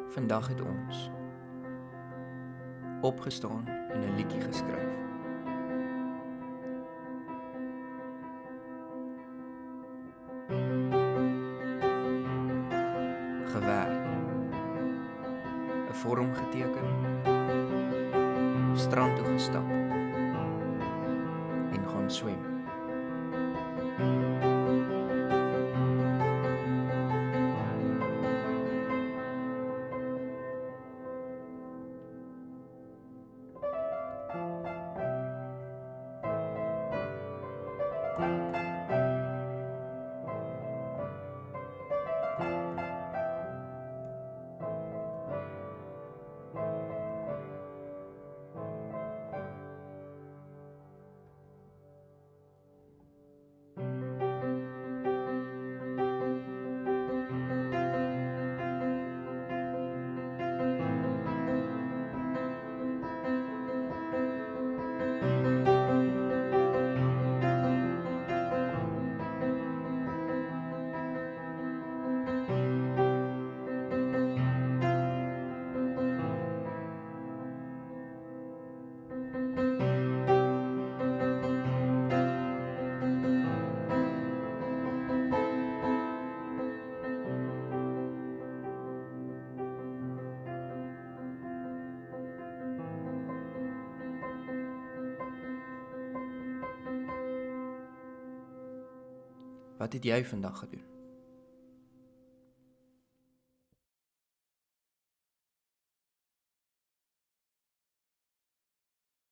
Vandag het ons opgestaan en 'n liedjie geskryf. Gewerk, 'n vorm geteken, strand toe gestap en gaan swem. Wat het jy vandag gedoen?